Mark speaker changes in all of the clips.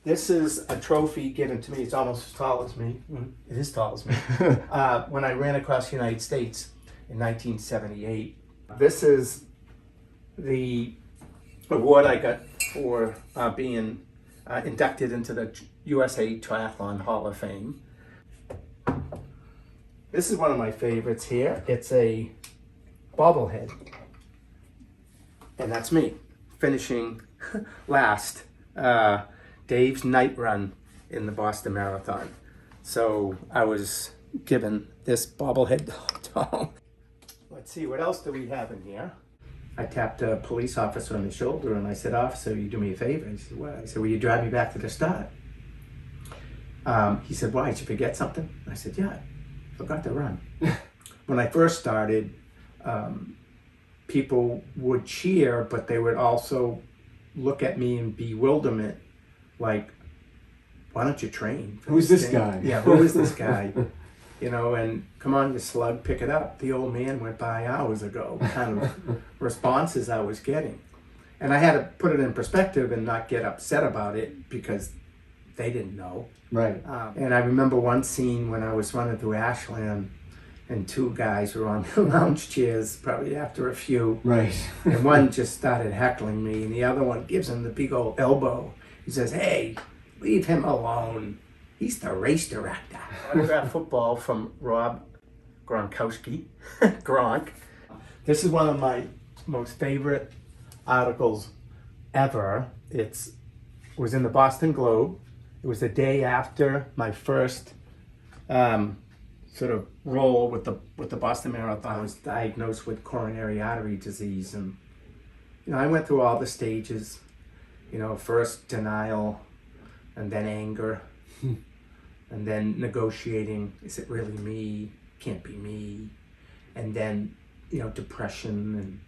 Speaker 1: This is a trophy given to me. It's almost as tall as me. It is tall as me. When I ran across the United States in 1978. This is the award I got for being inducted into the USA Triathlon Hall of Fame. This is one of my favorites here. It's a bobblehead. And that's me, finishing last. Dave's night run in the Boston Marathon. So I was given this bobblehead doll. Let's see, what else do we have in here? I tapped a police officer on the shoulder and I said, "Officer, you do me a favor." He said, "What?" I said, "Will you drive me back to the start?" He said, "Why, did you forget something?" I said, "Yeah, I forgot to run." When I first started, people would cheer, but they would also look at me in bewilderment. Like, why don't you train?
Speaker 2: Who's this guy?
Speaker 1: Yeah, who is this guy? You know, and come on, you slug, pick it up. The old man went by hours ago, kind of responses I was getting. And I had to put it in perspective and not get upset about it because they didn't know.
Speaker 2: Right.
Speaker 1: And I remember one scene when I was running through Ashland and two guys were on the lounge chairs, probably after a few.
Speaker 2: Right.
Speaker 1: And one just started heckling me and the other one gives him the big old elbow. He says, "Hey, leave him alone. He's the race director." Autograph football from Rob Gronkowski. Gronk. This is one of my most favorite articles ever. It was in the Boston Globe. It was the day after my first sort of role with the Boston Marathon. I was diagnosed with coronary artery disease, and I went through all the stages. First denial, and then anger, and then negotiating. Is it really me? Can't be me. And then, depression and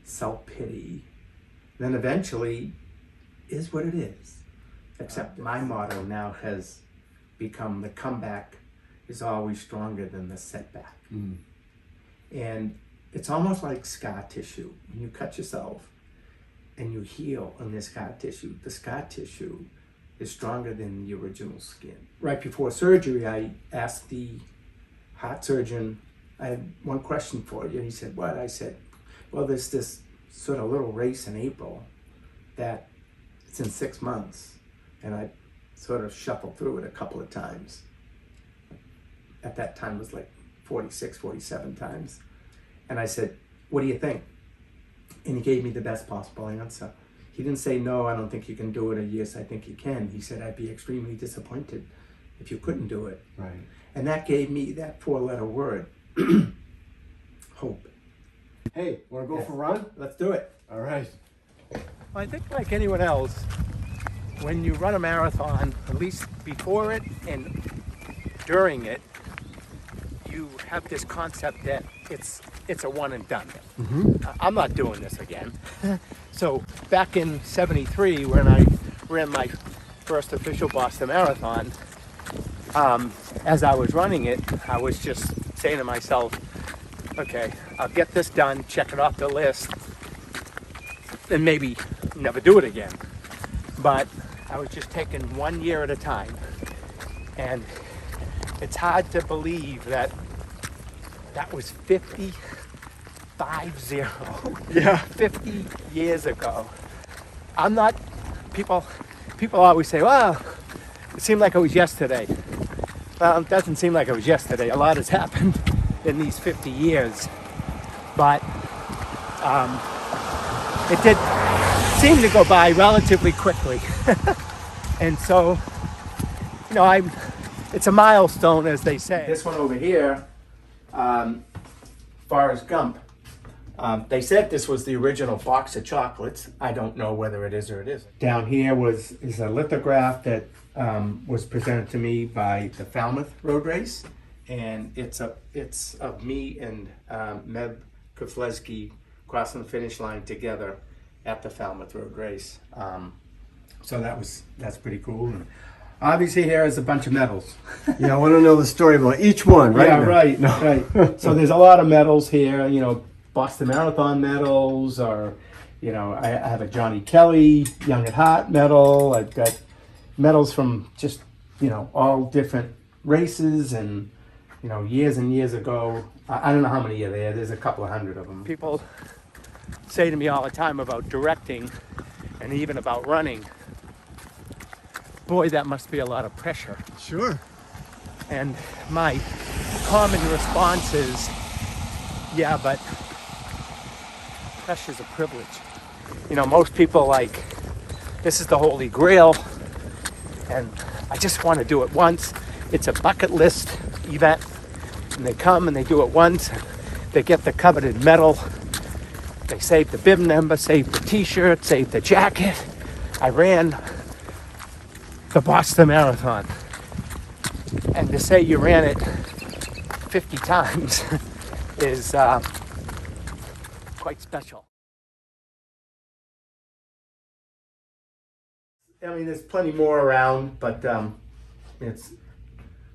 Speaker 1: self-pity. Then eventually, is what it is. Except my motto now has become the comeback is always stronger than the setback. And it's almost like scar tissue. When you cut yourself, and you heal on this scar tissue, the scar tissue is stronger than the original skin. Right before surgery, I asked the heart surgeon, "I had one question for you." He said, "What?" I said, "Well, there's this sort of little race in April that it's in 6 months." And I sort of shuffled through it a couple of times. At that time, it was like 46, 47 times. And I said, "What do you think?" And he gave me the best possible answer. He didn't say, "No, I don't think you can do it," or "Yes, I think you can." He said, "I'd be extremely disappointed if you couldn't do it."
Speaker 2: Right.
Speaker 1: And that gave me that 4-letter word, hope.
Speaker 2: Hey, want to go for a run?
Speaker 1: Let's do it.
Speaker 2: All right.
Speaker 1: I think like anyone else, when you run a marathon, at least before it and during it, you have this concept that it's a one and done. I'm not doing this again. So back in '73, when I ran my first official Boston Marathon, as I was running it, I was just saying to myself, "Okay, I'll get this done, check it off the list, and maybe never do it again." But I was just taking 1 year at a time. And it's hard to believe that was 50 years ago. I'm not, people always say, "Well, it seemed like it was yesterday." Well, it doesn't seem like it was yesterday. A lot has happened in these 50 years. But it did seem to go by relatively quickly. And so, it's a milestone, as they say. This one over here, Forrest Gump. They said this was the original box of chocolates. I don't know whether it is or it isn't. Down here is a lithograph that was presented to me by the Falmouth Road Race, and it's of me and Meb Keflezighi crossing the finish line together at the Falmouth Road Race. So that's pretty cool. And obviously here is a bunch of medals.
Speaker 2: Yeah, I want to know the story about each one, right?
Speaker 1: Yeah, right. So there's a lot of medals here, Boston Marathon medals, or, I have a Johnny Kelly Young at Heart medal. I've got, medals from just, all different races and, years and years ago. I don't know how many are there. There's a couple of hundred of them. People say to me all the time about directing and even about running. Boy, that must be a lot of pressure.
Speaker 2: Sure.
Speaker 1: And my common response is, yeah, but pressure's a privilege. Most people like, this is the Holy Grail, and I just want to do it once. It's a bucket list event, and they come and they do it once. They get the coveted medal. They save the bib number, save the t-shirt, save the jacket. I ran the Boston Marathon. And to say you ran it 50 times is quite special. There's plenty more around, but it's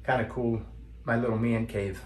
Speaker 1: kind of cool. My little man cave.